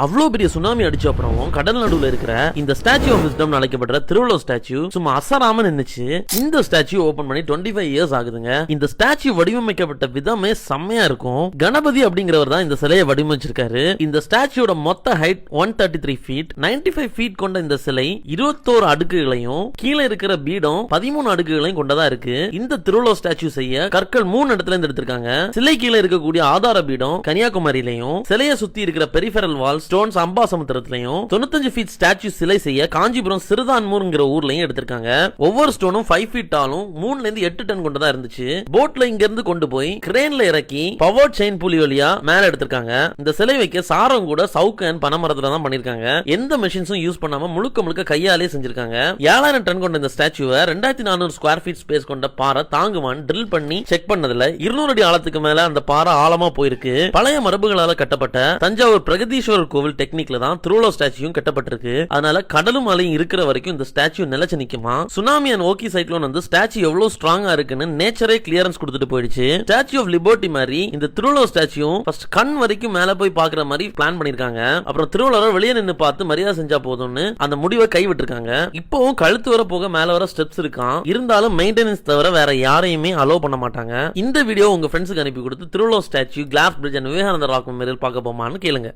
அவ்வளவு பெரிய சுனாமி அடிச்ச அப்புறம் கடல் நடுவுல இருக்கிற இந்த ஸ்டாச்சு ஆஃப் விஸ்டம் அழைக்கப்படுற திருவள்ளுவர் ஸ்டாச்சு சும்மா அசராம நின்னுச்சு. இந்த ஸ்டாச்சு ஓபன் பண்ணி 25 இயர்ஸ் ஆகுதுங்க. இந்த ஸ்டாச்சு வடிவமைக்கப்பட்ட விதமே செம்மையா இருக்கும். கணபதி அப்படிங்கிறவர் தான் இந்த சிலையை வடிவமைச்சிருக்காரு. இந்த ஸ்டாச்சுவோட மொத்த ஹைட் 133 ஃபீட். 95 ஃபீட் கொண்ட இந்த சிலை 21 அடுக்குகளையும் கீழே இருக்கிற பீடம் 13 அடுக்குகளையும் கொண்டதா இருக்கு. இந்த திருவள்ளுவர் ஸ்டாச்சு செய்ய கற்கள் 3 இடத்துல இருந்து எடுத்திருக்காங்க. சிலை கீழே இருக்கக்கூடிய ஆதார பீடம் கன்னியாகுமரியிலையும், சிலையை சுத்தி இருக்கிற பெரிஃபெரல் வால்ஸ் ஸ்டோன்ஸ் அம்பாசமுத்திரத்திலையும், 95 ஃபீட் ஸ்டாச்சு சிலை செய்ய காஞ்சிபுரம் சிறுதான்மூர்ங்கிற ஊர்லயும் எடுத்திருக்காங்க. ஒவ்வொரு ஸ்டோனும் 5 ஃபீட் டாலும் 3ல இருந்து 8 டன் கொண்டதா இருந்துச்சு. போட்ல இங்க இருந்து கொண்டு போய் கிரேன்ல இறக்கி பவர் செயின் புலி வழியா மேல எடுத்திருக்காங்க. இந்த சிலை வைக்க சாரம் கூட சவுக்கன் பனைமரத்துல தான் பண்ணிருக்காங்க. எந்த மெஷின்ஸும் யூஸ் பண்ணாம முழுக்க முழுக்க கையாலே செஞ்சிருக்காங்க. 7000 டன் கொண்ட இந்த ஸ்டாச்சுவை 2400 ஸ்கொயர் ஃபீட் ஸ்பேஸ் கொண்ட பாறை தாங்குவான் ட்ரில் பண்ணி செக் பண்ணதுல 200 அடி ஆழத்துக்கு மேல அந்த பாறை ஆழமா போயிருக்கு. பழைய மரபுகளால கட்டப்பட்ட தஞ்சாவூர் பிரகதீஸ்வரர் கோவில் டெக்னிக்ல தான் திருவள்ளுவர் ஸ்டாச்சுவும் கட்டப்பட்டிருக்கு. அதனால கடலும் மலையும் இருக்கிற வரைக்கும் இந்த ஸ்டாச்சு நிலைச்சு நிக்குமா. சுனாமி அண்ட் ஓகி சைக்ளோன் வந்து ஸ்டாச்சு எவ்வளவு ஸ்ட்ராங்கா இருக்குன்னு நேச்சரே கிளியரன்ஸ் கொடுத்துட்டு போயிடுச்சு. ஸ்டாச்சு ஆஃப் லிபர்ட்டி மாதிரி இந்த திருவள்ளுவர் ஸ்டாச்சுவும் ஃபர்ஸ்ட் கண் வரைக்கும் மேல போய் பாக்குற மாதிரி பிளான் பண்ணிருக்காங்க. அப்புறம் திருவள்ளுவர் வெளியே நின்று பார்த்து மரியாதை செஞ்சா போதும்னு அந்த முடிவை கைவிட்டிருக்காங்க. இப்பவும் கழுத்து வர போக மேல வர ஸ்டெப்ஸ் இருக்கான். இருந்தாலும் மெயின்டெனன்ஸ் தவிர வேற யாரையுமே அலோ பண்ண மாட்டாங்க. இந்த வீடியோ உங்க ஃப்ரெண்ட்ஸுக்கு அனுப்பி கொடுத்து Thiruvalluvar statue, glass bridge and Vivekanandar rock memorial பார்க்க போமான்னு கேளுங்க.